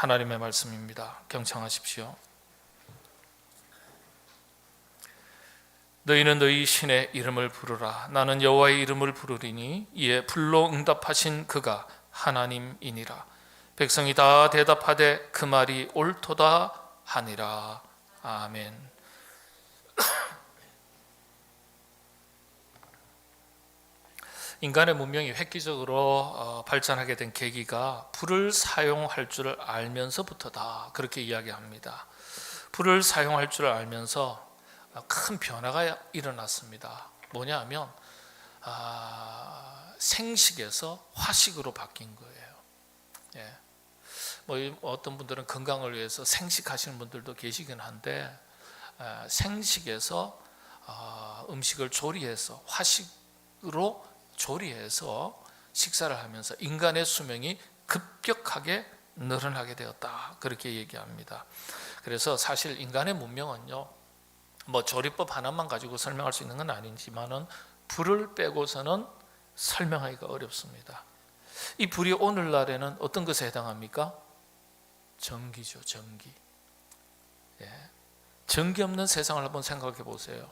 하나님의 말씀입니다. 경청하십시오. 너희는 너희 신의 이름을 부르라. 나는 여호와의 이름을 부르리니 이에 불로 응답하신 그가 하나님이니라. 백성이 다 대답하되 그 말이 옳도다 하니라. 아멘. 인간의 문명이 획기적으로 발전하게 된 계기가 불을 사용할 줄을 알면서부터다, 그렇게 이야기합니다. 불을 사용할 줄을 알면서 큰 변화가 일어났습니다. 뭐냐 하면 생식에서 화식으로 바뀐 거예요. 예. 뭐 어떤 분들은 건강을 위해서 생식하시는 분들도 계시긴 한데, 생식에서 음식을 조리해서 화식으로 조리해서 식사를 하면서 인간의 수명이 급격하게 늘어나게 되었다, 그렇게 얘기합니다. 그래서 사실 인간의 문명은요, 뭐 조리법 하나만 가지고 설명할 수 있는 건 아니지만은 불을 빼고서는 설명하기가 어렵습니다. 이 불이 오늘날에는 어떤 것에 해당합니까? 전기죠, 전기. 전기 없는 세상을 한번 생각해 보세요.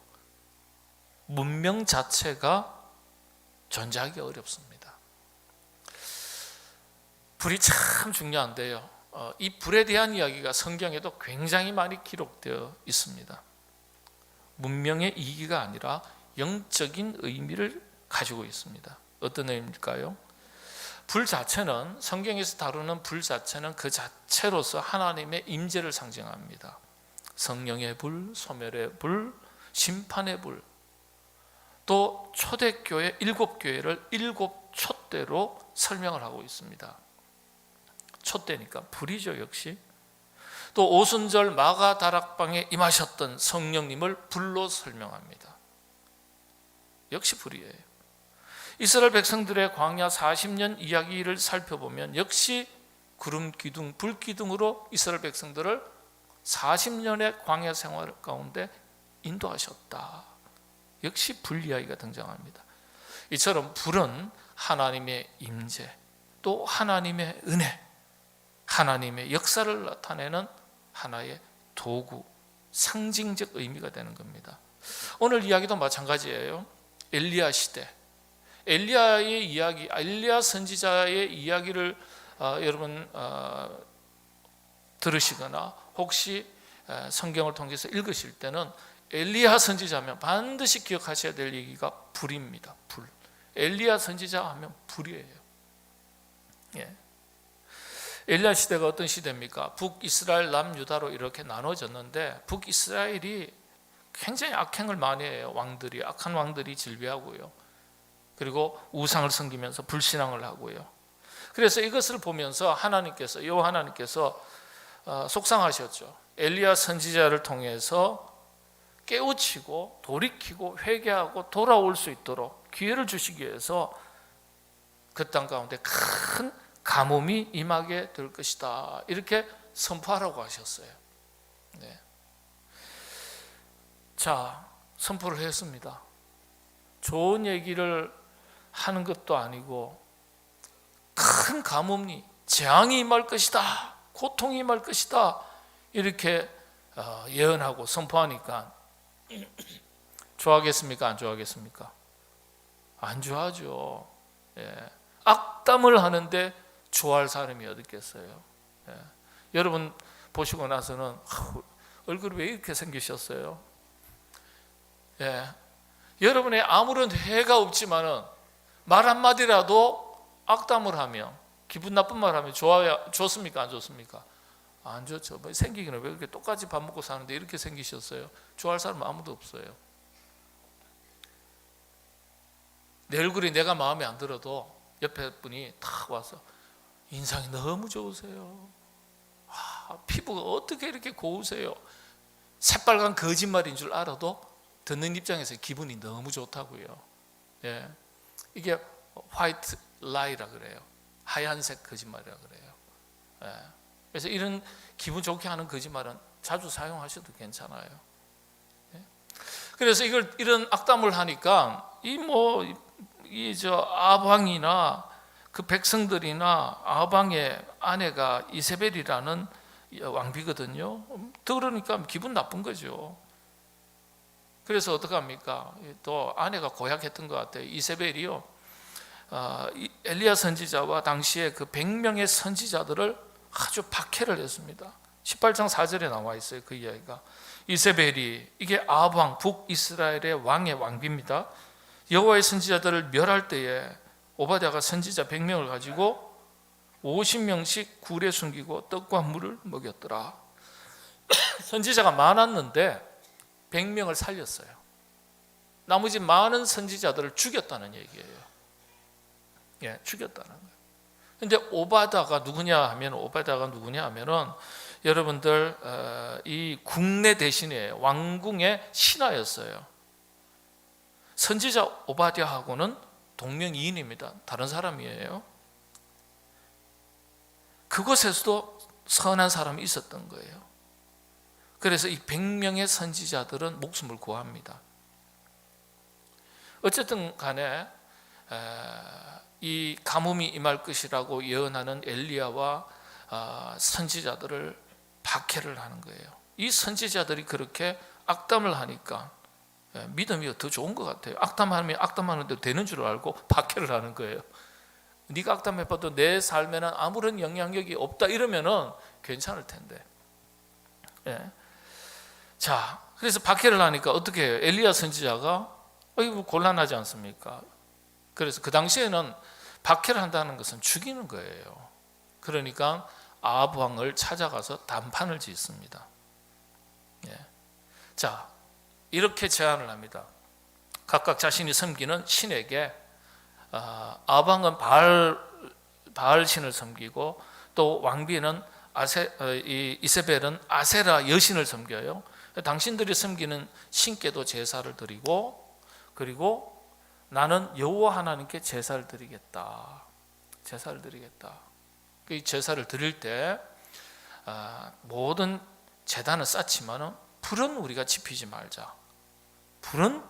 문명 자체가 존재하기 어렵습니다. 불이 참 중요한데요, 이 불에 대한 이야기가 성경에도 굉장히 많이 기록되어 있습니다. 문명의 이기가 아니라 영적인 의미를 가지고 있습니다. 어떤 의미일까요? 불 자체는, 성경에서 다루는 불 자체는 그 자체로서 하나님의 임재를 상징합니다. 성령의 불, 소멸의 불, 심판의 불, 또 초대교회 7교회를 7촛대로 설명을 하고 있습니다. 촛대니까 불이죠, 역시. 또 오순절 마가 다락방에 임하셨던 성령님을 불로 설명합니다. 역시 불이에요. 이스라엘 백성들의 광야 40년 이야기를 살펴보면 역시 구름 기둥, 불 기둥으로 이스라엘 백성들을 40년의 광야 생활 가운데 인도하셨다. 역시 불 이야기가 등장합니다. 이처럼 불은 하나님의 임재, 또 하나님의 은혜, 하나님의 역사를 나타내는 하나의 도구, 상징적 의미가 되는 겁니다. 오늘 이야기도 마찬가지예요. 엘리야 시대, 엘리야의 이야기, 엘리야 선지자의 이야기를 여러분 들으시거나 혹시 성경을 통해서 읽으실 때는 엘리야 선지자하면 반드시 기억하셔야 될 얘기가 불입니다. 불. 엘리야 선지자 하면 불이에요. 예. 엘리야 시대가 어떤 시대입니까? 북이스라엘, 남유다로 이렇게 나눠졌는데, 북이스라엘이 굉장히 악행을 많이 해요. 왕들이, 악한 왕들이 질비하고요. 그리고 우상을 섬기면서 불신앙을 하고요. 그래서 이것을 보면서 하나님께서, 여호와 하나님께서 속상하셨죠. 엘리야 선지자를 통해서 깨우치고 돌이키고 회개하고 돌아올 수 있도록 기회를 주시기 위해서 그 땅 가운데 큰 가뭄이 임하게 될 것이다, 이렇게 선포하라고 하셨어요. 네. 자, 선포를 했습니다. 좋은 얘기를 하는 것도 아니고 큰 가뭄이, 재앙이 임할 것이다, 고통이 임할 것이다, 이렇게 예언하고 선포하니까 좋아하겠습니까? 안 좋아하겠습니까? 안 좋아하죠. 예. 악담을 하는데 좋아할 사람이 어디 있겠어요? 예. 여러분 보시고 나서는 얼굴이 왜 이렇게 생기셨어요? 예. 여러분의 아무런 해가 없지만은 말 한마디라도 악담을 하면, 기분 나쁜 말 하면 좋습니까? 안 좋습니까? 안 좋죠. 생기기는 왜 그렇게 똑같이 밥 먹고 사는데 이렇게 생기셨어요? 좋아할 사람은 아무도 없어요. 내 얼굴이 내가 마음에 안 들어도 옆에 분이 탁 와서 인상이 너무 좋으세요. 피부가 어떻게 이렇게 고우세요? 새빨간 거짓말인 줄 알아도 듣는 입장에서 기분이 너무 좋다고요. 예. 이게 화이트 라이라 그래요. 하얀색 거짓말이라 그래요. 예. 그래서 이런 기분 좋게 하는 거짓말은 자주 사용하셔도 괜찮아요. 예. 그래서 이런 악담을 하니까 이 아방이나 그 백성들이나 아방의 아내가 이세벨이라는 왕비거든요. 들으니까 기분 나쁜 거죠. 그래서 어떡합니까? 또 아내가 고약했던 것 같아요. 이세벨이요, 엘리야 선지자와 당시에 그 100명의 선지자들을 아주 박해를 했습니다. 18장 4절에 나와 있어요. 그 이야기가. 이세벨이, 이게 아합 왕, 북이스라엘의 왕의 왕비입니다. 여호와의 선지자들을 멸할 때에 오바댜가 선지자 100명을 가지고 50명씩 굴에 숨기고 떡과 물을 먹였더라. 선지자가 많았는데 100명을 살렸어요. 나머지 많은 선지자들을 죽였다는 얘기예요. 예, 죽였다는 거예요. 근데 오바댜가 누구냐 하면은 여러분들, 이 국내 대신에 왕궁의 신하였어요. 선지자 오바댜하고는 동명이인입니다. 다른 사람이에요. 그곳에서도 선한 사람이 있었던 거예요. 그래서 이 100명의 선지자들은 목숨을 구합니다. 어쨌든 간에 이 가뭄이 임할 것이라고 예언하는 엘리야와 선지자들을 박해를 하는 거예요. 이 선지자들이 그렇게 악담을 하니까 믿음이 더 좋은 것 같아요. 악담하면 악담하는 대로 되는 줄 알고 박해를 하는 거예요. 네가 악담해봐도 내 삶에는 아무런 영향력이 없다 이러면은 괜찮을 텐데. 예. 자, 그래서 박해를 하니까 어떻게 해요? 엘리야 선지자가 이거 곤란하지 않습니까? 그래서 그 당시에는 박해를 한다는 것은 죽이는 거예요. 그러니까 아합 왕을 찾아가서 담판을 짓습니다. 예. 자, 이렇게 제안을 합니다. 각각 자신이 섬기는 신에게, 아합 왕은 바알 신을 섬기고, 또 왕비는 이세벨은 아세라 여신을 섬겨요. 당신들이 섬기는 신께도 제사를 드리고, 그리고 나는 여호와 하나님께 제사를 드리겠다. 제사를 드리겠다. 그 제사를 드릴 때 모든 제단은 쌓지만은 불은 우리가 지피지 말자. 불은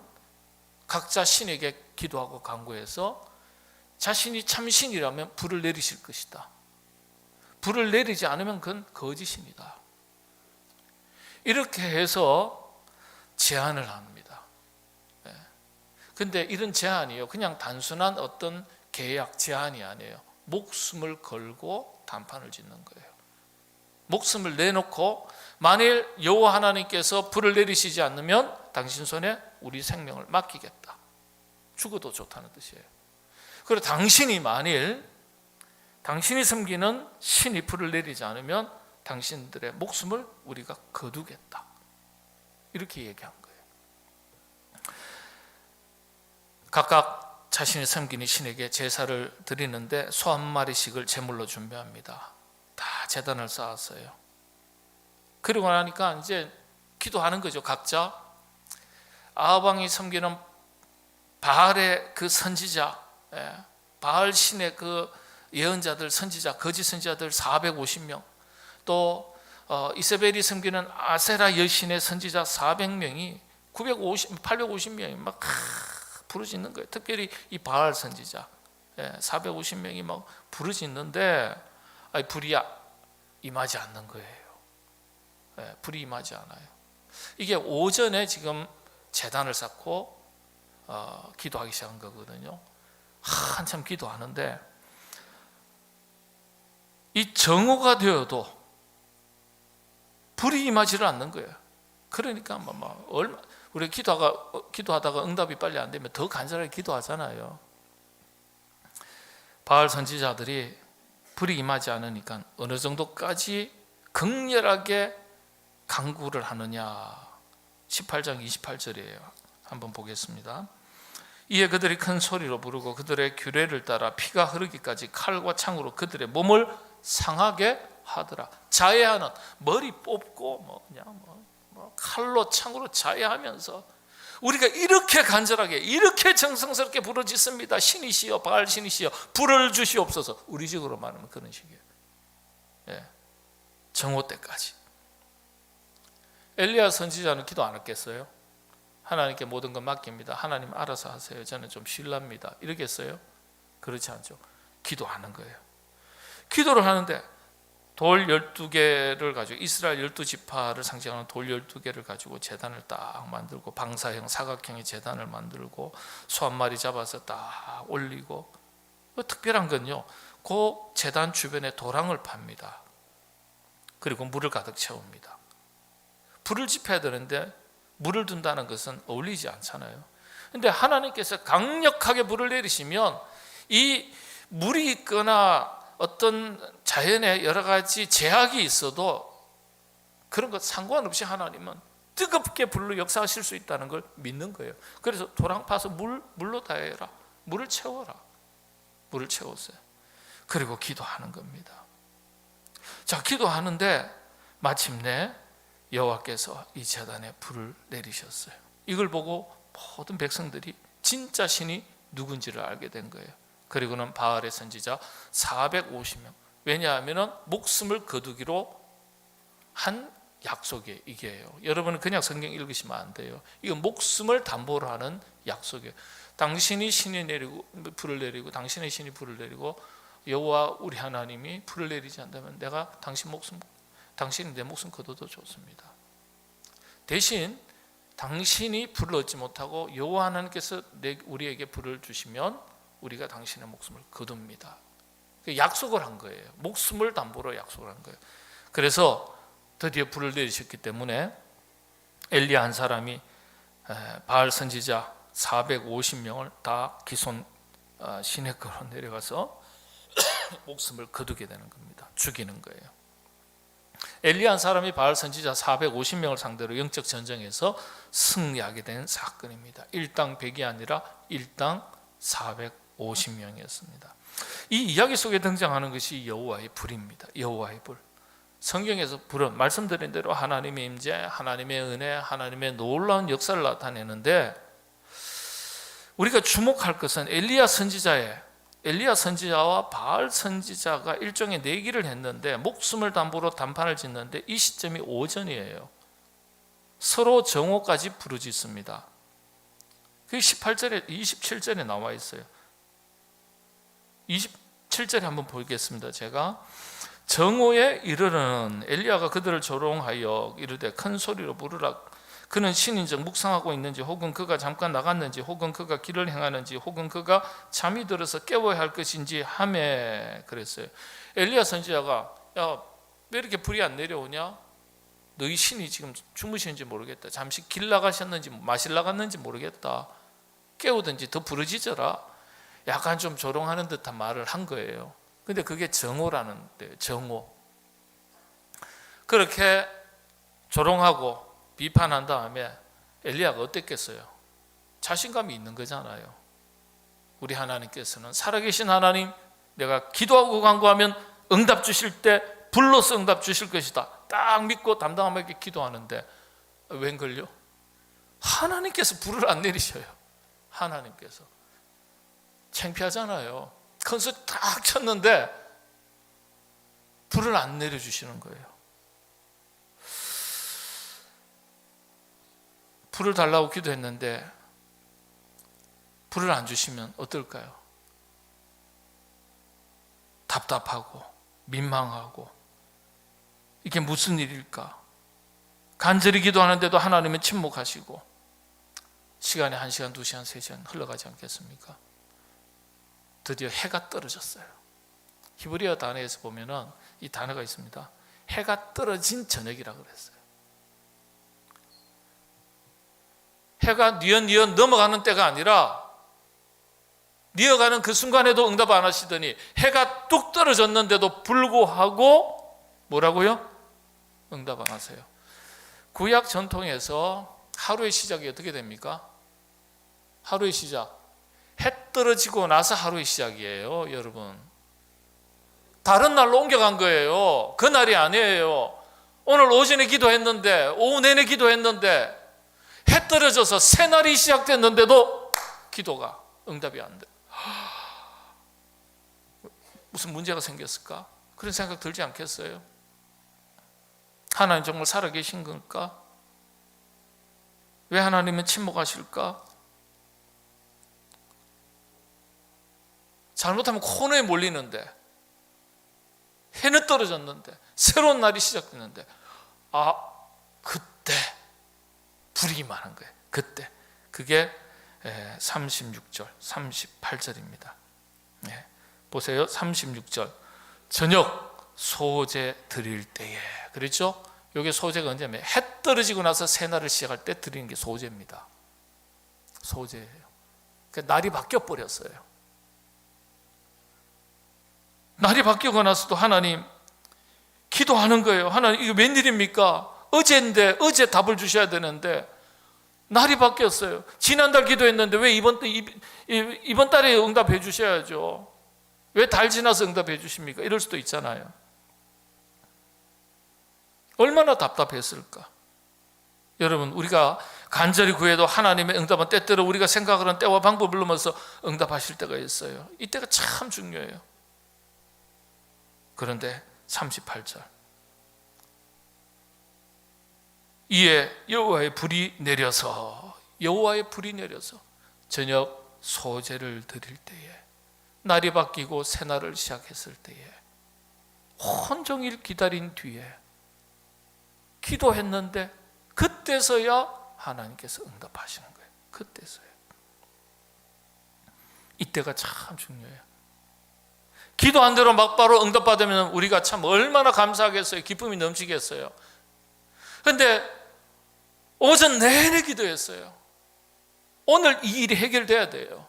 각자 신에게 기도하고 간구해서 자신이 참신이라면 불을 내리실 것이다. 불을 내리지 않으면 그건 거짓입니다. 이렇게 해서 제안을 합니다. 근데 이런 제안이요, 그냥 단순한 어떤 계약 제안이 아니에요. 목숨을 걸고 담판을 짓는 거예요. 목숨을 내놓고 만일 여호와 하나님께서 불을 내리시지 않으면 당신 손에 우리 생명을 맡기겠다. 죽어도 좋다는 뜻이에요. 그리고 당신이 섬기는 신이 불을 내리지 않으면 당신들의 목숨을 우리가 거두겠다. 이렇게 얘기한 거예요. 각각 자신이 섬기는 신에게 제사를 드리는데 소 한 마리씩을 제물로 준비합니다. 다 제단을 쌓았어요. 그리고 나니까 이제 기도하는 거죠. 각자 아합 왕이 섬기는 바알의 그 선지자, 바알 신의 그 예언자들, 선지자, 거짓 선지자들 450명, 또 이세벨이 섬기는 아세라 여신의 선지자 400명이 850명이 막 부르짖는 거예요. 특별히 이 바알 선지자 450명이 막 부르짖는데 불이 임하지 않는 거예요. 불이 임하지 않아요. 이게 오전에 지금 제단을 쌓고 기도하기 시작한 거거든요. 한참 기도하는데 이 정오가 되어도 불이 임하지를 않는 거예요. 그러니까 우리 기도하다가 응답이 빨리 안 되면 더 간절하게 기도하잖아요. 바알 선지자들이 불이 임하지 않으니까 어느 정도까지 극렬하게 간구를 하느냐. 18장 28절이에요. 한번 보겠습니다. 이에 그들이 큰 소리로 부르고 그들의 규례를 따라 피가 흐르기까지 칼과 창으로 그들의 몸을 상하게 하더라. 자해하는, 머리 뽑고 그냥 칼로 창으로 자해하면서 우리가 이렇게 간절하게 이렇게 정성스럽게 부르짖습니다. 신이시여, 바알 신이시여, 불을 주시옵소서. 우리 식으로 말하면 그런 식이에요. 정오 때까지. 엘리야 선지자는 기도 안 했겠어요? 하나님께 모든 것 맡깁니다. 하나님 알아서 하세요. 저는 좀 쉴랍니다. 이러겠어요? 그렇지 않죠. 기도하는 거예요. 기도를 하는데 돌 12개를 가지고, 이스라엘 12지파를 상징하는 돌 12개를 가지고 제단을 딱 만들고, 방사형 사각형의 제단을 만들고, 소 한 마리 잡아서 딱 올리고, 특별한 건요, 그 제단 주변에 도랑을 팝니다. 그리고 물을 가득 채웁니다. 불을 지펴야 되는데 물을 둔다는 것은 어울리지 않잖아요. 근데 하나님께서 강력하게 불을 내리시면 이 물이 있거나 어떤 자연에 여러 가지 제약이 있어도 그런 것 상관없이 하나님은 뜨겁게 불로 역사하실 수 있다는 걸 믿는 거예요. 그래서 도랑 파서 물로 다 해라. 물을 채워라. 물을 채웠어요. 그리고 기도하는 겁니다. 자, 기도하는데 마침내 여호와께서 이 제단에 불을 내리셨어요. 이걸 보고 모든 백성들이 진짜 신이 누군지를 알게 된 거예요. 그리고는 바알의 선지자 450명. 왜냐하면 목숨을 거두기로 한 약속이 이게요. 여러분은 그냥 성경 읽으시면 안 돼요. 이거 목숨을 담보로 하는 약속이에요. 당신이 신이 내리고 불을 내리고, 당신의 신이 불을 내리고, 여호와 우리 하나님이 불을 내리지 않다면 내가 당신이 내 목숨 거둬도 좋습니다. 대신 당신이 불을 얻지 못하고 여호와 하나님께서 우리에게 불을 주시면 우리가 당신의 목숨을 거둡니다. 약속을 한 거예요. 목숨을 담보로 약속을 한 거예요. 그래서 드디어 불을 내리셨기 때문에 엘리야 한 사람이 바알 선지자 450명을 다 기손 시내가로 내려가서 목숨을 거두게 되는 겁니다. 죽이는 거예요. 엘리야 한 사람이 바알 선지자 450명을 상대로 영적 전쟁에서 승리하게 된 사건입니다. 1당 100이 아니라 1당 450명이었습니다. 이 이야기 속에 등장하는 것이 여호와의 불입니다. 여호와의 불. 성경에서 불은 말씀드린 대로 하나님의 임재, 하나님의 은혜, 하나님의 놀라운 역사를 나타내는데, 우리가 주목할 것은 엘리야 선지자와 바알 선지자가 일종의 내기를 했는데, 목숨을 담보로 단판을 짓는데 이 시점이 오전이에요. 서로 정오까지 부르짖습니다. 그게 27절에 나와 있어요. 27절에 한번 보겠습니다. 제가 정오에 이르러는 엘리야가 그들을 조롱하여 이르되 큰 소리로 부르라. 그는 신인즉 묵상하고 있는지, 혹은 그가 잠깐 나갔는지, 혹은 그가 길을 행하는지, 혹은 그가 잠이 들어서 깨워야 할 것인지 하매 그랬어요. 엘리야 선지자가, 야, 왜 이렇게 불이 안 내려오냐? 너희 신이 지금 주무시는지 모르겠다. 잠시 길 나가셨는지 마실 나갔는지 모르겠다. 깨우든지 더 부르짖어라. 약간 좀 조롱하는 듯한 말을 한 거예요. 근데 그게 정오라는 데요. 정오. 그렇게 조롱하고 비판한 다음에 엘리야가 어땠겠어요? 자신감이 있는 거잖아요. 우리 하나님께서는 살아계신 하나님, 내가 기도하고 간구하면 응답 주실 때 불로서 응답 주실 것이다. 딱 믿고 담담하게 기도하는데 웬걸요? 하나님께서 불을 안 내리셔요. 하나님께서. 창피하잖아요. 큰 소리 딱 쳤는데 불을 안 내려주시는 거예요. 불을 달라고 기도했는데 불을 안 주시면 어떨까요? 답답하고 민망하고, 이게 무슨 일일까? 간절히 기도하는데도 하나님은 침묵하시고, 시간이 1시간, 2시간, 3시간 흘러가지 않겠습니까? 드디어 해가 떨어졌어요. 히브리어 단어에서 보면은 이 단어가 있습니다. 해가 떨어진 저녁이라고 그랬어요. 해가 뉘엿뉘엿 넘어가는 때가 아니라 뉘어가는 그 순간에도 응답 안 하시더니 해가 뚝 떨어졌는데도 불구하고 뭐라고요? 응답 안 하세요. 구약 전통에서 하루의 시작이 어떻게 됩니까? 하루의 시작, 해 떨어지고 나서 하루의 시작이에요. 여러분, 다른 날로 옮겨간 거예요. 그 날이 아니에요. 오늘 오전에 기도했는데, 오후 내내 기도했는데 해 떨어져서 새 날이 시작됐는데도 기도가 응답이 안 돼. 무슨 문제가 생겼을까? 그런 생각 들지 않겠어요? 하나님 정말 살아계신 걸까? 왜 하나님은 침묵하실까? 잘못하면 코너에 몰리는데, 해는 떨어졌는데, 새로운 날이 시작됐는데, 그때 불이 임하는 거예요. 그때. 그게 36절, 38절입니다. 보세요. 36절. 저녁 소제 드릴 때에. 그렇죠? 이게 소제가 언제냐면 해 떨어지고 나서 새날을 시작할 때 드리는 게 소제입니다. 소제예요. 그러니까 날이 바뀌어 버렸어요. 날이 바뀌고 나서도 하나님 기도하는 거예요. 하나님 이거 웬일입니까? 어제인데 어제 답을 주셔야 되는데 날이 바뀌었어요. 지난달 기도했는데 왜 이번 달에 응답해 주셔야죠. 왜 달 지나서 응답해 주십니까? 이럴 수도 있잖아요. 얼마나 답답했을까? 여러분, 우리가 간절히 구해도 하나님의 응답은 때때로 우리가 생각하는 때와 방법을 넘어서 응답하실 때가 있어요. 이때가 참 중요해요. 그런데 38절. 이에 여호와의 불이 내려서 저녁 소제를 드릴 때에, 날이 바뀌고 새날을 시작했을 때에 온종일 기다린 뒤에 기도했는데 그때서야 하나님께서 응답하시는 거예요. 그때서야. 이때가 참 중요해요. 기도한 대로 막바로 응답받으면 우리가 참 얼마나 감사하겠어요. 기쁨이 넘치겠어요. 그런데 오전 내내 기도했어요. 오늘 이 일이 해결돼야 돼요.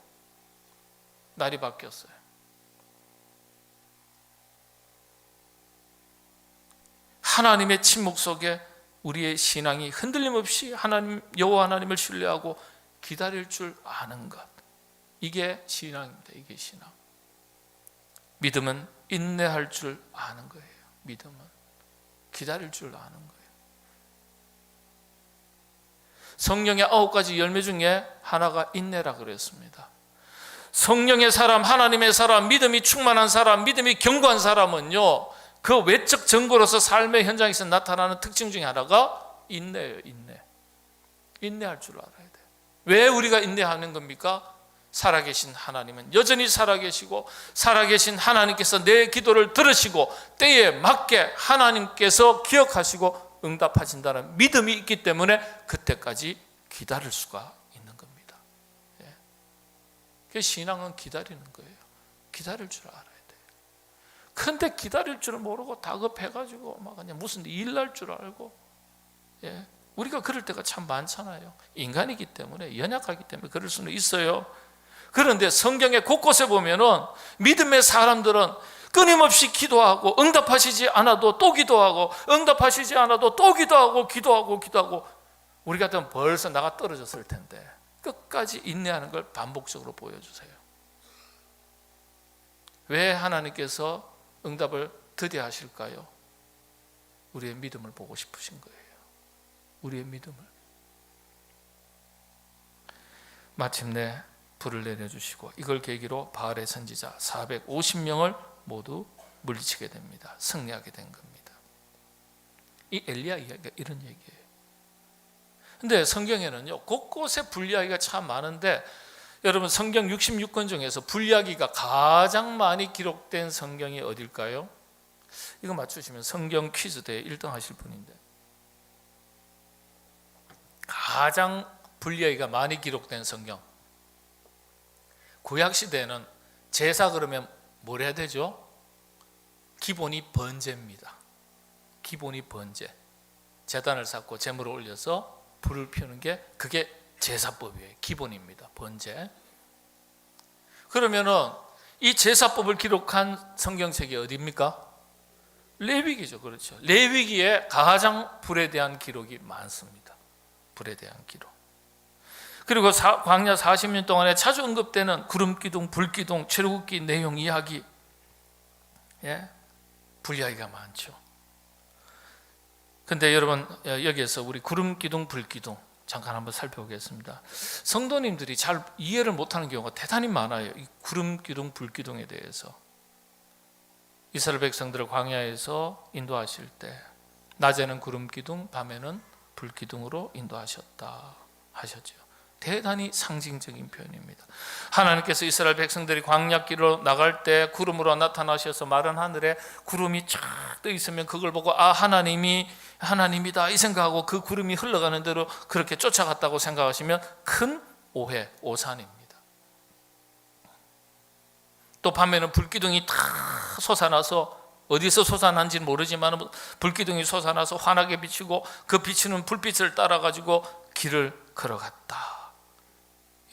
날이 바뀌었어요. 하나님의 침묵 속에 우리의 신앙이 흔들림 없이 하나님, 여호와 하나님을 신뢰하고 기다릴 줄 아는 것, 이게 신앙입니다. 이게 신앙. 믿음은 인내할 줄 아는 거예요. 믿음은 기다릴 줄 아는 거예요. 성령의 9가지 열매 중에 하나가 인내라 그랬습니다. 성령의 사람, 하나님의 사람, 믿음이 충만한 사람, 믿음이 견고한 사람은요, 그 외적 증거로서 삶의 현장에서 나타나는 특징 중에 하나가 인내예요. 인내할 줄 알아야 돼요. 왜 우리가 인내하는 겁니까? 살아계신 하나님은 여전히 살아계시고, 살아계신 하나님께서 내 기도를 들으시고 때에 맞게 하나님께서 기억하시고 응답하신다는 믿음이 있기 때문에 그때까지 기다릴 수가 있는 겁니다. 그 신앙은 기다리는 거예요. 기다릴 줄 알아야 돼요. 근데 기다릴 줄 모르고 다급해가지고 막 그냥 무슨 일 날 줄 알고, 우리가 그럴 때가 참 많잖아요. 인간이기 때문에, 연약하기 때문에 그럴 수는 있어요. 그런데 성경의 곳곳에 보면은 믿음의 사람들은 끊임없이 기도하고, 응답하시지 않아도 또 기도하고, 응답하시지 않아도 또 기도하고, 기도하고 우리 같으면 벌써 나가 떨어졌을 텐데 끝까지 인내하는 걸 반복적으로 보여주세요. 왜 하나님께서 응답을 드디어 하실까요? 우리의 믿음을 보고 싶으신 거예요. 우리의 믿음을. 마침내 불을 내려주시고 이걸 계기로 바알의 선지자 450명을 모두 물리치게 됩니다. 승리하게 된 겁니다. 이 엘리야 이야기가 이런 얘기예요. 근데 성경에는요, 곳곳에 불 이야기가 참 많은데, 여러분 성경 66권 중에서 불 이야기가 가장 많이 기록된 성경이 어딜까요? 이거 맞추시면 성경 퀴즈 대회 1등 하실 분인데, 가장 불 이야기가 많이 기록된 성경. 구약 시대에는 제사 그러면 뭘 해야 되죠? 기본이 번제입니다. 기본이 번제. 제단을 쌓고 제물을 올려서 불을 피우는 게 그게 제사법이에요. 기본입니다. 번제. 그러면은 이 제사법을 기록한 성경책이 어디입니까? 레위기죠. 그렇죠. 레위기에 가장 불에 대한 기록이 많습니다. 불에 대한 기록. 그리고 광야 40년 동안에 자주 언급되는 구름기둥, 불기둥, 출애굽기 내용 이야기, 불 이야기가 많죠. 근데 여러분, 여기에서 우리 구름기둥, 불기둥 잠깐 한번 살펴보겠습니다. 성도님들이 잘 이해를 못하는 경우가 대단히 많아요. 이 구름기둥, 불기둥에 대해서. 이스라엘 백성들을 광야에서 인도하실 때 낮에는 구름기둥, 밤에는 불기둥으로 인도하셨다 하셨죠. 대단히 상징적인 표현입니다. 하나님께서 이스라엘 백성들이 광야길로 나갈 때 구름으로 나타나셔서 마른 하늘에 구름이 쫙 떠 있으면 그걸 보고 하나님이다 이 생각하고 그 구름이 흘러가는 대로 그렇게 쫓아갔다고 생각하시면 큰 오해, 오산입니다. 또 밤에는 불기둥이 다 솟아나서, 어디서 솟아난지는 모르지만 불기둥이 솟아나서 환하게 비치고 그 비치는 불빛을 따라가지고 길을 걸어갔다,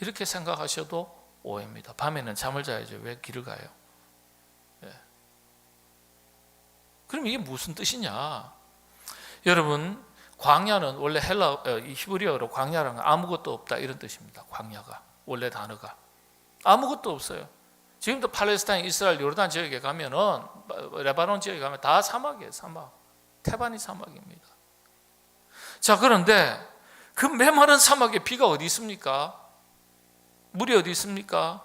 이렇게 생각하셔도 오해입니다. 밤에는 잠을 자야죠. 왜 길을 가요? 그럼 이게 무슨 뜻이냐? 여러분, 광야는 원래 히브리어로 광야라는 건 아무것도 없다 이런 뜻입니다. 광야가 원래 단어가 아무것도 없어요. 지금도 팔레스타인, 이스라엘, 요르단 지역에 가면은, 레바논 지역에 가면 다 사막이에요. 사막. 태반이 사막입니다. 자, 그런데 그 메마른 사막에 비가 어디 있습니까? 물이 어디 있습니까?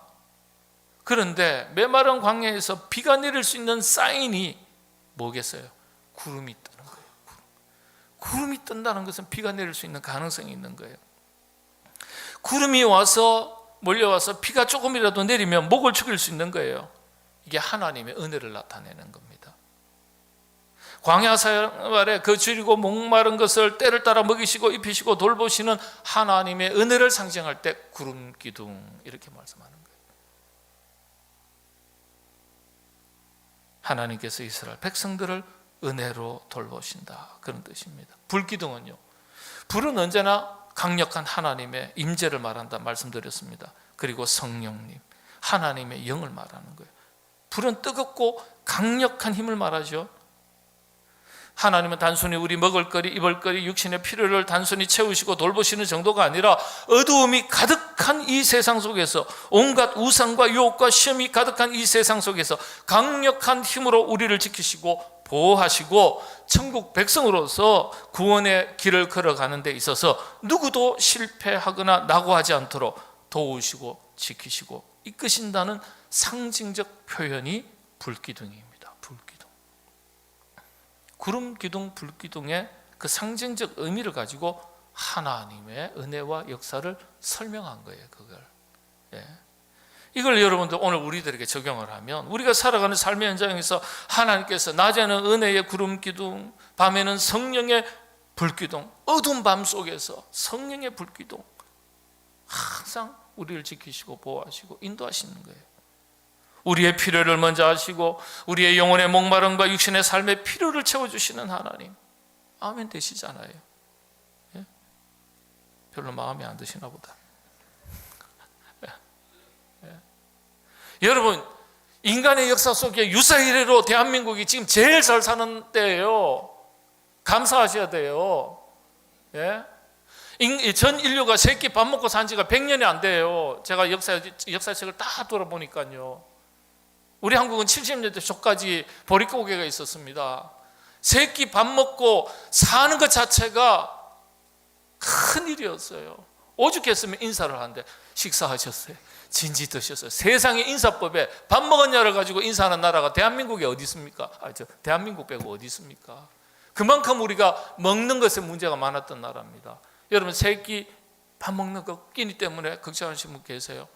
그런데 메마른 광야에서 비가 내릴 수 있는 사인이 뭐겠어요? 구름이 뜨는 거예요. 구름이 뜬다는 것은 비가 내릴 수 있는 가능성이 있는 거예요. 구름이 와서 몰려와서 비가 조금이라도 내리면 목을 축일 수 있는 거예요. 이게 하나님의 은혜를 나타내는 겁니다. 광야 생활에 그 줄이고 목마른 것을 때를 따라 먹이시고 입히시고 돌보시는 하나님의 은혜를 상징할 때 구름 기둥, 이렇게 말씀하는 거예요. 하나님께서 이스라엘 백성들을 은혜로 돌보신다, 그런 뜻입니다. 불기둥은요, 불은 언제나 강력한 하나님의 임재를 말한다 말씀드렸습니다. 그리고 성령님, 하나님의 영을 말하는 거예요. 불은 뜨겁고 강력한 힘을 말하죠. 하나님은 단순히 우리 먹을거리, 입을거리, 육신의 필요를 단순히 채우시고 돌보시는 정도가 아니라 어두움이 가득한 이 세상 속에서, 온갖 우상과 유혹과 시험이 가득한 이 세상 속에서 강력한 힘으로 우리를 지키시고 보호하시고 천국 백성으로서 구원의 길을 걸어가는 데 있어서 누구도 실패하거나 낙오하지 않도록 도우시고 지키시고 이끄신다는 상징적 표현이 불기둥입니다. 불기둥. 구름 기둥, 불기둥의 그 상징적 의미를 가지고 하나님의 은혜와 역사를 설명한 거예요. 그걸. 이걸 여러분들 오늘 우리들에게 적용을 하면, 우리가 살아가는 삶의 현장에서 하나님께서 낮에는 은혜의 구름 기둥, 밤에는 성령의 불기둥, 어두운 밤 속에서 성령의 불기둥, 항상 우리를 지키시고 보호하시고 인도하시는 거예요. 우리의 필요를 먼저 하시고 우리의 영혼의 목마름과 육신의 삶의 필요를 채워주시는 하나님. 아멘 되시잖아요. 예? 별로 마음에 안 드시나 보다. 여러분, 인간의 역사 속에 유사 이래로 대한민국이 지금 제일 잘 사는 때예요. 감사하셔야 돼요. 예? 전 인류가 세 끼 밥 먹고 산 지가 100년이 안 돼요. 제가 역사책을 다 돌아보니까요. 우리 한국은 70년대 초까지 보릿고개가 있었습니다. 세 끼 밥 먹고 사는 것 자체가 큰 일이었어요. 오죽했으면 인사를 하는데, 식사하셨어요? 진지 드셨어요? 세상의 인사법에 밥 먹었냐를 가지고 인사하는 나라가 대한민국에 어디 있습니까? 대한민국 빼고 어디 있습니까? 그만큼 우리가 먹는 것에 문제가 많았던 나라입니다. 여러분, 세 끼 밥 먹는 거 끼니 때문에 걱정하시는 분 계세요?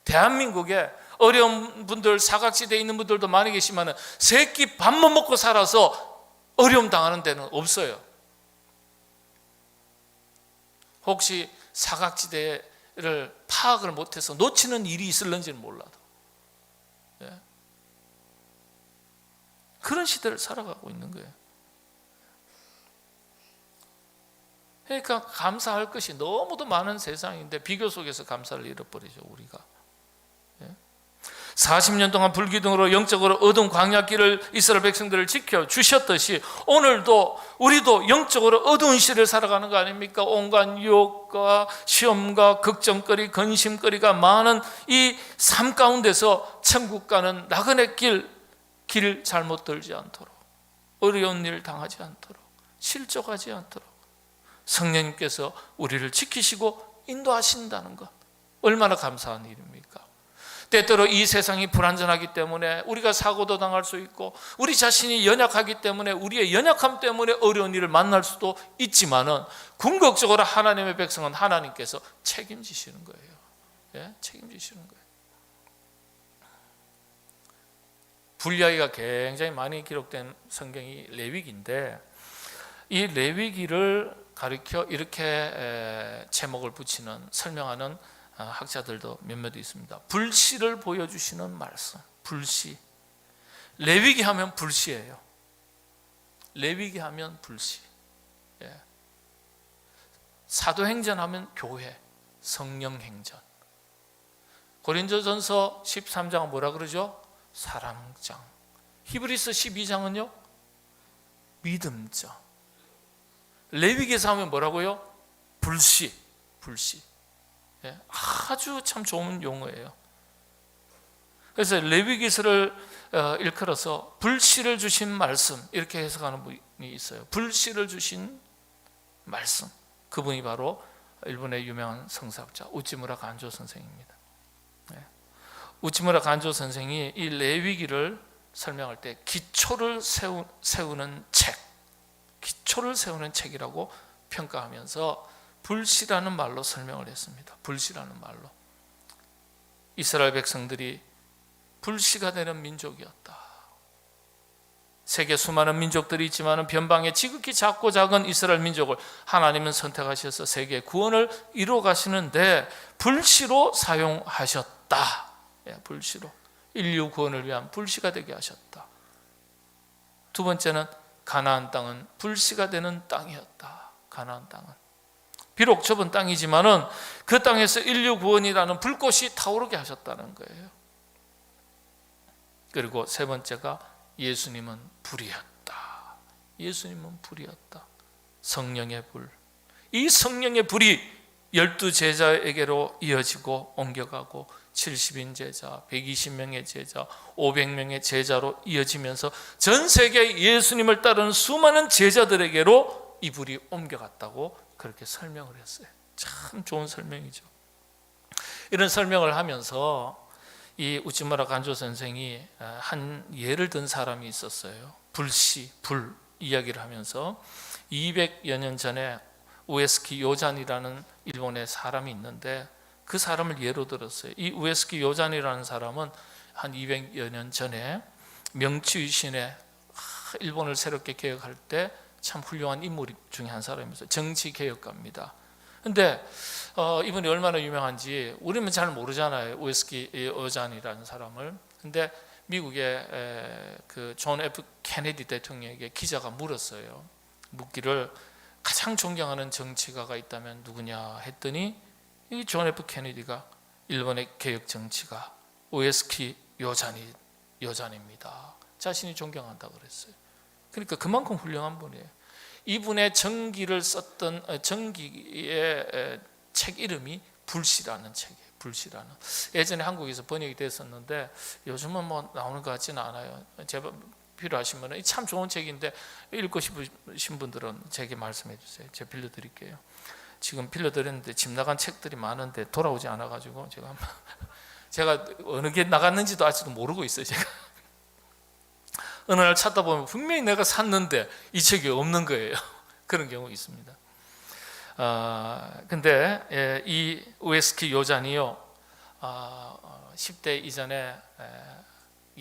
대한민국에 어려운 분들, 사각지대에 있는 분들도 많이 계시지만 세 끼 밥만 먹고 살아서 어려움 당하는 데는 없어요. 혹시 사각지대를 파악을 못해서 놓치는 일이 있을는지는 몰라도, 그런 시대를 살아가고 있는 거예요. 그러니까 감사할 것이 너무도 많은 세상인데 비교 속에서 감사를 잃어버리죠, 우리가. 40년 동안 불기둥으로 영적으로 어두운 광야길을 이스라엘 백성들을 지켜주셨듯이 오늘도 우리도 영적으로 어두운 시대를 살아가는 거 아닙니까? 온갖 유혹과 시험과 걱정거리, 근심거리가 많은 이 삶 가운데서 천국 가는 나그네 길 잘못 들지 않도록, 어려운 일 당하지 않도록, 실족하지 않도록 성령님께서 우리를 지키시고 인도하신다는 것, 얼마나 감사한 일입니까? 때때로 이 세상이 불완전하기 때문에 우리가 사고도 당할 수 있고 우리 자신이 연약하기 때문에 우리의 연약함 때문에 어려운 일을 만날 수도 있지만은 궁극적으로 하나님의 백성은 하나님께서 책임지시는 거예요. 예? 책임지시는 거예요. 분이야기가 굉장히 많이 기록된 성경이 레위기인데 이 레위기를 가리켜 이렇게 제목을 붙이는 설명하는 학자들도 몇몇 있습니다. 불씨를 보여주시는 말씀. 불씨. 레위기 하면 불씨예요. 레위기 하면 불씨. 예. 사도행전 하면 교회, 성령행전. 고린도전서 13장은 뭐라 그러죠? 사랑장. 히브리서 12장은요? 믿음장. 레위기에서 하면 뭐라고요? 불씨. 불씨. 예, 아주 참 좋은 용어예요. 그래서 레위기서를 일컬어서 불씨를 주신 말씀 이렇게 해석하는 분이 있어요. 불씨를 주신 말씀. 그분이 바로 일본의 유명한 성사학자 우찌무라 간조 선생입니다. 예. 우찌무라 간조 선생이 이 레위기를 설명할 때 기초를 세우는 책, 기초를 세우는 책이라고 평가하면서 불씨라는 말로 설명을 했습니다. 불씨라는 말로. 이스라엘 백성들이 불씨가 되는 민족이었다. 세계 수많은 민족들이 있지만 변방에 지극히 작고 작은 이스라엘 민족을 하나님은 선택하셔서 세계의 구원을 이루어 가시는데 불씨로 사용하셨다. 불씨로 인류 구원을 위한 불씨가 되게 하셨다. 두 번째는 가나안 땅은 불씨가 되는 땅이었다. 가나안 땅은 비록 좁은 땅이지만은 그 땅에서 인류 구원이라는 불꽃이 타오르게 하셨다는 거예요. 그리고 세 번째가 예수님은 불이었다. 예수님은 불이었다. 성령의 불. 이 성령의 불이 12제자에게로 이어지고 옮겨가고 70인 제자, 120명의 제자, 500명의 제자로 이어지면서 전 세계 예수님을 따르는 수많은 제자들에게로 이 불이 옮겨갔다고 그렇게 설명을 했어요. 참 좋은 설명이죠. 이런 설명을 하면서 이 우찌무라 간조 선생이 한 예를 든 사람이 있었어요. 불씨, 불 이야기를 하면서 200여 년 전에 우에스키 요잔이라는 일본의 사람이 있는데 그 사람을 예로 들었어요. 이 우에스키 요잔이라는 사람은 한 200여 년 전에 명치유신의 일본을 새롭게 개혁할 때 참 훌륭한 인물 중에 한 사람이었어요. 정치개혁가입니다. 근데 이분이 얼마나 유명한지 우리는 잘 모르잖아요. 우에스키 요잔이라는 사람을. 근데 미국의 그 존 F 케네디 대통령에게 기자가 물었어요. 묻기를 가장 존경하는 정치가가 있다면 누구냐 했더니 이 존 F 케네디가 일본의 개혁 정치가 우에스키 요잔입니다. 자신이 존경한다고 그랬어요. 그러니까 그만큼 훌륭한 분이에요. 이분의 정기를 썼던 정기의 책 이름이 불씨라는 책이에요. 불씨라는. 예전에 한국에서 번역이 됐었는데 요즘은 뭐 나오는 것 같지는 않아요. 제가 필요하신 분은 참 좋은 책인데 읽고 싶으신 분들은 제게 말씀해 주세요. 제가 빌려드릴게요. 지금 빌려드렸는데 집 나간 책들이 많은데 돌아오지 않아가지고 제가 어느 게 나갔는지도 아직도 모르고 있어요. 제가 어느 날 찾다 보면 분명히 내가 샀는데 이 책이 없는 거예요. 그런 경우 있습니다. 근데 이 우에스키 요잔이요 10대 이전에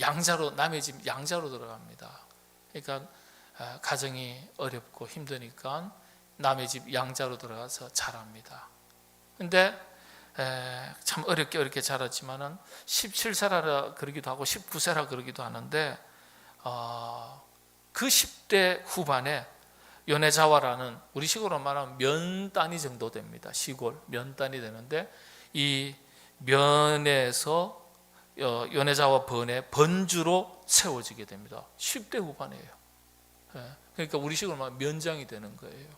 양자로 남의 집 양자로 들어갑니다. 그러니까 가정이 어렵고 힘드니까 남의 집 양자로 들어가서 자랍니다. 근데 참 어렵게 자랐지만은 17세라 그러기도 하고 19세라 그러기도 하는데 그 10대 후반에 연애자와라는 우리식으로 말하면 면단위 정도 됩니다. 시골 면단위 되는데 이 면에서 연애자와 번주로 세워지게 됩니다. 10대 후반이에요. 그러니까 우리식으로 말하면 면장이 되는 거예요.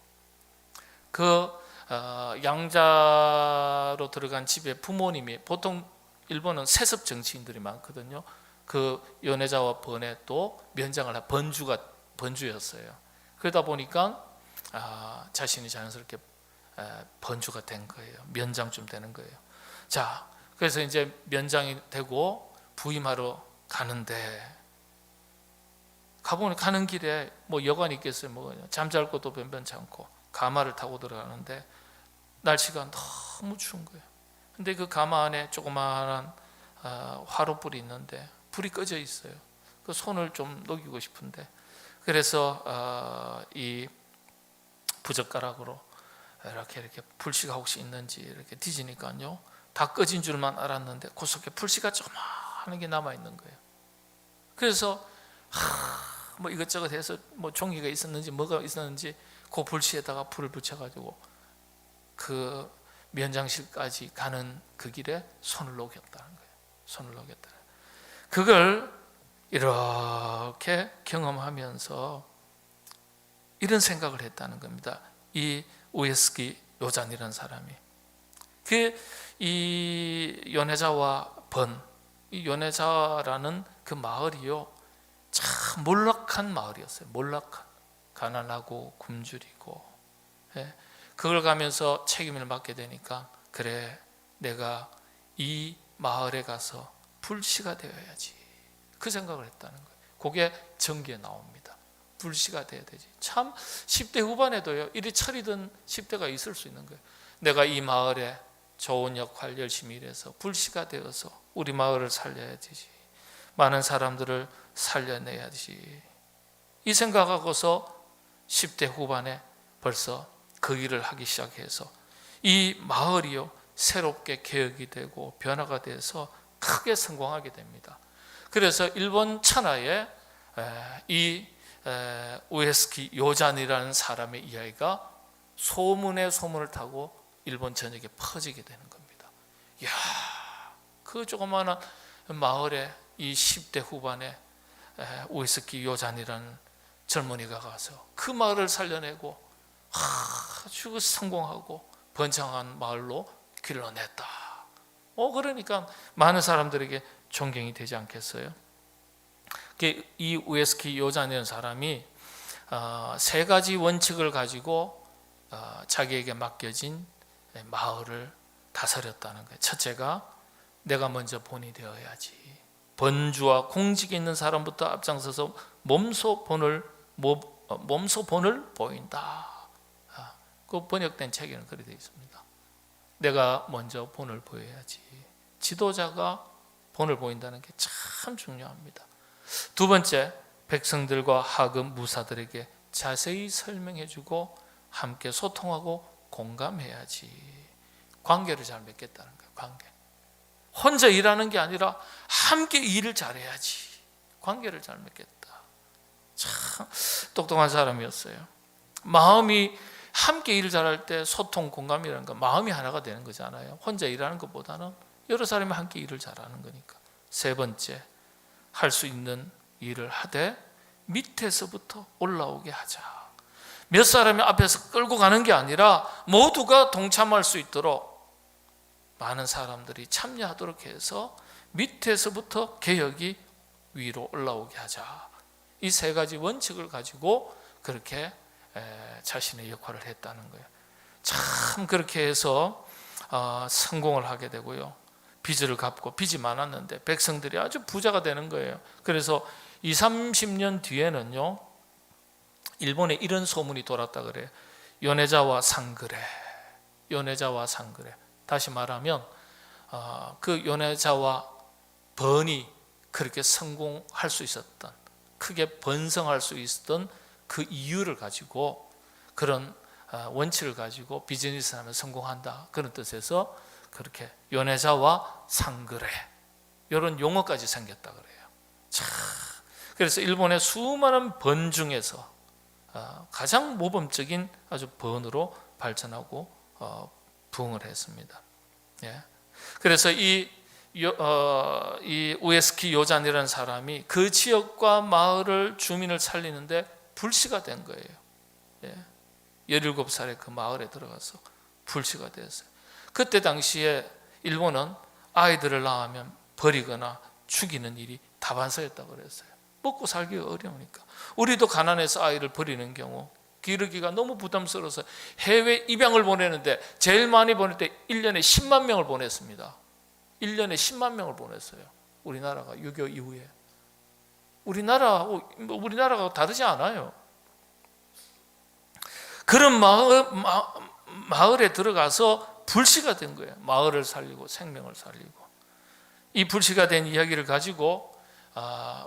그 양자로 들어간 집에 부모님이 보통 일본은 세습 정치인들이 많거든요. 그 연애자와 번에 또 면장을 번주였어요. 그러다 보니까 자신이 자연스럽게 번주가 된 거예요. 면장쯤 되는 거예요. 자, 그래서 이제 면장이 되고 부임하러 가는데, 가보니 가는 길에 뭐 여관이 있겠어요? 뭐 잠잘 곳도 변변치 않고 가마를 타고 들어가는데 날씨가 너무 추운 거예요. 근데 그 가마 안에 조그마한 화로불이 있는데 불이 꺼져 있어요. 그 손을 좀 녹이고 싶은데, 그래서 이 부젓가락으로 이렇게 불씨가 혹시 있는지 이렇게 뒤지니까요, 다 꺼진 줄만 알았는데 그 속에 불씨가 조그마한 게 남아 있는 거예요. 그래서 뭐 이것저것 해서 뭐 종이가 있었는지 뭐가 있었는지 그 불씨에다가 불을 붙여가지고 그 면장실까지 가는 그 길에 손을 녹였다는 거예요. 손을 녹였다. 그걸 이렇게 경험하면서 이런 생각을 했다는 겁니다. 이 우에스키 요잔이라는 사람이, 이 연회자와 이 연회자라는 그 마을이요, 참 몰락한 마을이었어요. 몰락한, 가난하고 굶주리고, 그걸 가면서 책임을 맡게 되니까, 그래, 내가 이 마을에 가서 불씨가 되어야지, 그 생각을 했다는 거예요. 그게 전기에 나옵니다. 불씨가 돼야 되지. 참 10대 후반에도요, 이리 차리던 10대가 있을 수 있는 거예요. 내가 이 마을에 좋은 역할 열심히 일해서 불씨가 되어서 우리 마을을 살려야 되지, 많은 사람들을 살려내야지, 이 생각하고서 10대 후반에 벌써 그 일을 하기 시작해서 이 마을이요, 새롭게 개혁이 되고 변화가 돼서 크게 성공하게 됩니다. 그래서 일본 천하에 이 우에스키 요잔이라는 사람의 이야기가 소문에 소문을 타고 일본 전역에 퍼지게 되는 겁니다. 이야, 그 조그마한 마을에 이 10대 후반에 우에스키 요잔이라는 젊은이가 가서 그 마을을 살려내고 아주 성공하고 번창한 마을로 길러냈다. 그러니까 많은 사람들에게 존경이 되지 않겠어요? 이 우에스키 요잔이라는 사람이 세 가지 원칙을 가지고 자기에게 맡겨진 마을을 다스렸다는 거예요. 첫째가, 내가 먼저 본이 되어야지. 번주와 공직에 있는 사람부터 앞장서서 몸소 본을 보인다. 그 번역된 책에는 그렇게 되어 있습니다. 내가 먼저 본을 보여야지. 지도자가 본을 보인다는 게 참 중요합니다. 두 번째, 백성들과 하급 무사들에게 자세히 설명해주고 함께 소통하고 공감해야지. 관계를 잘 맺겠다는 거예요. 관계. 혼자 일하는 게 아니라 함께 일을 잘해야지. 관계를 잘 맺겠다. 참 똑똑한 사람이었어요. 마음이 함께 일을 잘할 때 소통, 공감이라는 건 마음이 하나가 되는 거잖아요. 혼자 일하는 것보다는 여러 사람이 함께 일을 잘하는 거니까. 세 번째, 할 수 있는 일을 하되 밑에서부터 올라오게 하자. 몇 사람이 앞에서 끌고 가는 게 아니라 모두가 동참할 수 있도록 많은 사람들이 참여하도록 해서 밑에서부터 개혁이 위로 올라오게 하자. 이 세 가지 원칙을 가지고 그렇게 자신의 역할을 했다는 거예요. 참 그렇게 해서 성공을 하게 되고요, 빚을 갚고, 빚이 많았는데 백성들이 아주 부자가 되는 거예요. 그래서 20-30년 뒤에는요, 일본에 이런 소문이 돌았다 그래요. 연애자와 상그레. 연애자와 상그레. 다시 말하면 그 연애자와 번이 그렇게 성공할 수 있었던, 크게 번성할 수 있었던 그 이유를 가지고, 그런 원칙을 가지고 비즈니스 하면 성공한다, 그런 뜻에서 그렇게 연애자와 상그레, 이런 용어까지 생겼다 그래요. 자, 그래서 일본의 수많은 번 중에서 가장 모범적인 아주 번으로 발전하고 부흥을 했습니다. 예. 그래서 이 우에스키 요잔이라는 사람이 그 지역과 마을을, 주민을 살리는데 불씨가 된 거예요. 예. 17살에 그 마을에 들어가서 불씨가 됐어요. 그때 당시에 일본은 아이들을 낳으면 버리거나 죽이는 일이 다반사였다고 그랬어요. 먹고 살기가 어려우니까. 우리도 가난해서 아이를 버리는 경우, 기르기가 너무 부담스러워서 해외 입양을 보내는데 제일 많이 보낼 때 1년에 10만 명을 보냈습니다. 1년에 10만 명을 보냈어요. 우리나라가 6.25 이후에. 우리나라가 다르지 않아요. 그런 마을에 들어가서 불씨가 된 거예요. 마을을 살리고 생명을 살리고. 이 불씨가 된 이야기를 가지고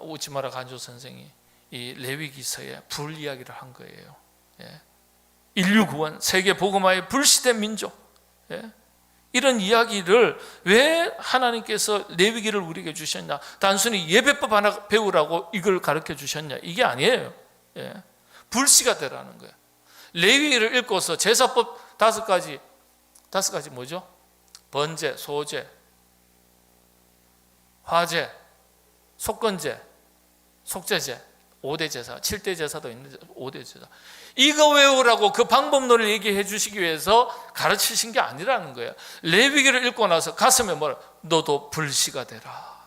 우치마라 간조 선생이 이 레위기서에 불 이야기를 한 거예요. 예. 인류 구원, 세계 복음화의 불씨된 민족. 예. 이런 이야기를 왜 하나님께서 레위기를 우리에게 주셨냐? 단순히 예배법 하나 배우라고 이걸 가르쳐 주셨냐? 이게 아니에요. 예. 불씨가 되라는 거예요. 레위기를 읽고서 제사법 5가지 뭐죠? 번제, 소제, 화제, 속건제, 속죄제, 5대 제사, 7대 제사도 있는데 5대 제사. 이거 외우라고 그 방법론을 얘기해 주시기 위해서 가르치신 게 아니라는 거예요. 레위기를 읽고 나서 가슴에 뭐라? 너도 불씨가 되라.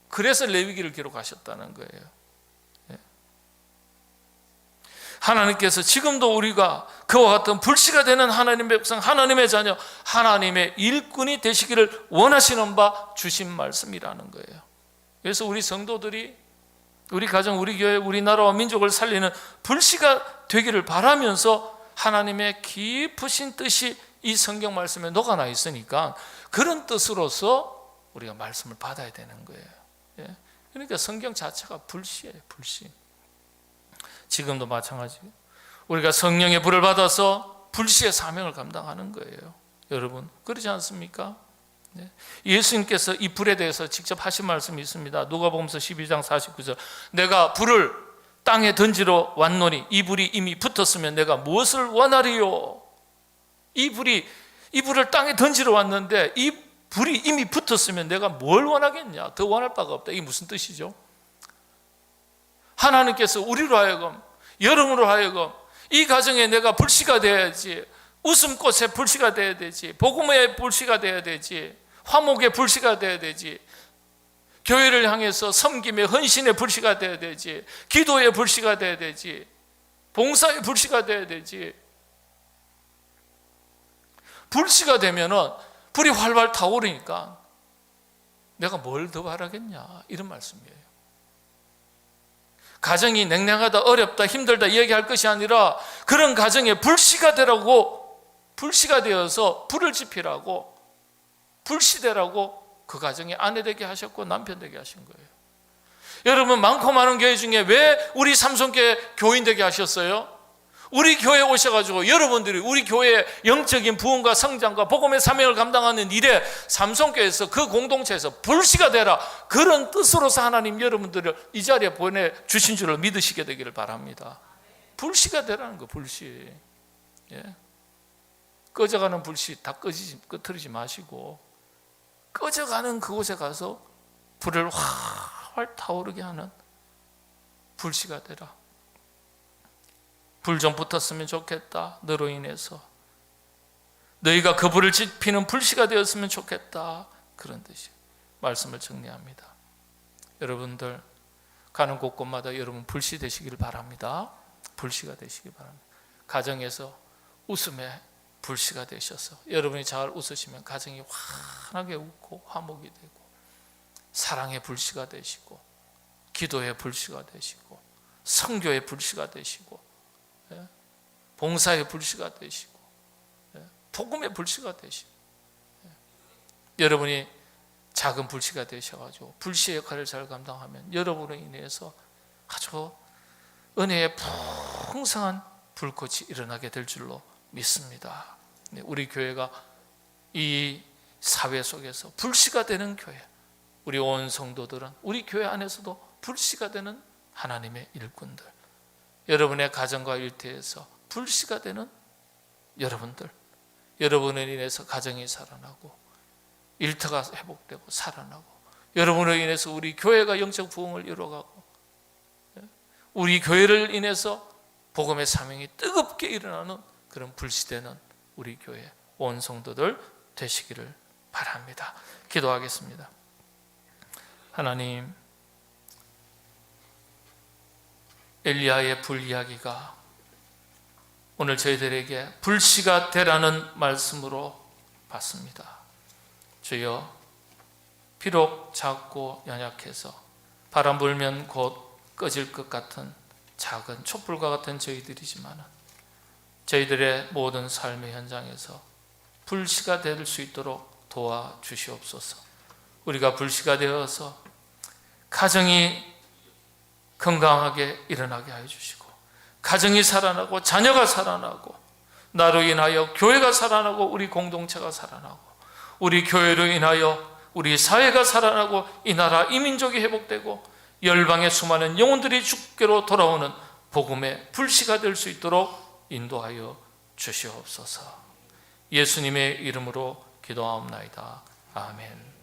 그래서 레위기를 기록하셨다는 거예요. 예. 하나님께서 지금도 우리가 그와 같은 불씨가 되는 하나님의 백성, 하나님의 자녀, 하나님의 일꾼이 되시기를 원하시는 바 주신 말씀이라는 거예요. 그래서 우리 성도들이 우리 가정, 우리 교회, 우리나라와 민족을 살리는 불씨가 되기를 바라면서 하나님의 깊으신 뜻이 이 성경 말씀에 녹아나 있으니까 그런 뜻으로서 우리가 말씀을 받아야 되는 거예요. 예? 그러니까 성경 자체가 불씨예요. 불씨. 지금도 마찬가지예요. 우리가 성령의 불을 받아서 불씨의 사명을 감당하는 거예요. 여러분 그러지 않습니까? 네. 예수님께서 이 불에 대해서 직접 하신 말씀이 있습니다. 누가복음서 12장 49절. 내가 불을 땅에 던지러 왔노니 이 불이 이미 붙었으면 내가 무엇을 원하리요? 이 불을 땅에 던지러 왔는데 이 불이 이미 붙었으면 내가 뭘 원하겠냐? 더 원할 바가 없다. 이게 무슨 뜻이죠? 하나님께서 우리로 하여금, 여러분으로 하여금 이 가정에 내가 불씨가 되어야지, 웃음꽃에 불씨가 되어야 되지, 복음의 불씨가 되어야 되지, 화목의 불씨가 되어야 되지, 교회를 향해서 섬김의 헌신의 불씨가 되어야 되지, 기도의 불씨가 되어야 되지, 봉사의 불씨가 되어야 되지. 불씨가 되면은 불이 활활 타오르니까 내가 뭘 더 바라겠냐 이런 말씀이에요. 가정이 냉랭하다, 어렵다, 힘들다 이야기할 것이 아니라 그런 가정에 불씨가 되라고, 불씨가 되어서 불을 지피라고, 불씨되라고 그 가정에 아내 되게 하셨고 남편 되게 하신 거예요. 여러분 많고 많은 교회 중에 왜 우리 삼성교회 교인 되게 하셨어요? 우리 교회에 오셔가지고 여러분들이 우리 교회의 영적인 부흥과 성장과 복음의 사명을 감당하는 일에 삼성교회에서 그 공동체에서 불씨가 되라, 그런 뜻으로서 하나님 여러분들을 이 자리에 보내주신 줄을 믿으시게 되기를 바랍니다. 불씨가 되라는 거. 불씨. 예. 꺼져가는 불씨 다 끄트리지 마시고 꺼져가는 그곳에 가서 불을 활활 타오르게 하는 불씨가 되라. 불 좀 붙었으면 좋겠다. 너로 인해서 너희가 그 불을 지피는 불씨가 되었으면 좋겠다. 그런 뜻이 말씀을 정리합니다. 여러분들 가는 곳곳마다 여러분 불씨 되시기를 바랍니다. 불씨가 되시기 바랍니다. 가정에서 웃음의 불씨가 되셔서 여러분이 잘 웃으시면 가정이 환하게 웃고 화목이 되고, 사랑의 불씨가 되시고, 기도의 불씨가 되시고, 선교의 불씨가 되시고, 봉사의 불씨가 되시고, 복음의 불씨가 되시고, 여러분이 작은 불씨가 되셔가지고 불씨의 역할을 잘 감당하면 여러분으로 인해서 아주 은혜의 풍성한 불꽃이 일어나게 될 줄로 믿습니다. 우리 교회가 이 사회 속에서 불씨가 되는 교회, 우리 온 성도들은 우리 교회 안에서도 불씨가 되는 하나님의 일꾼들, 여러분의 가정과 일터에서 불씨가 되는 여러분들, 여러분으로 인해서 가정이 살아나고 일터가 회복되고 살아나고, 여러분으로 인해서 우리 교회가 영적 부흥을 이루어가고, 우리 교회를 인해서 복음의 사명이 뜨겁게 일어나는 그런 불씨되는 우리 교회 온 성도들 되시기를 바랍니다. 기도하겠습니다. 하나님, 엘리야의 불 이야기가 오늘 저희들에게 불씨가 되라는 말씀으로 봤습니다. 주여, 비록 작고 연약해서 바람 불면 곧 꺼질 것 같은 작은 촛불과 같은 저희들이지만 저희들의 모든 삶의 현장에서 불씨가 될 수 있도록 도와주시옵소서. 우리가 불씨가 되어서 가정이 건강하게 일어나게 하여 주시고, 가정이 살아나고 자녀가 살아나고, 나로 인하여 교회가 살아나고 우리 공동체가 살아나고, 우리 교회로 인하여 우리 사회가 살아나고 이 나라 이 민족이 회복되고 열방의 수많은 영혼들이 주께로 돌아오는 복음의 불씨가 될 수 있도록 인도하여 주시옵소서. 예수님의 이름으로 기도하옵나이다. 아멘.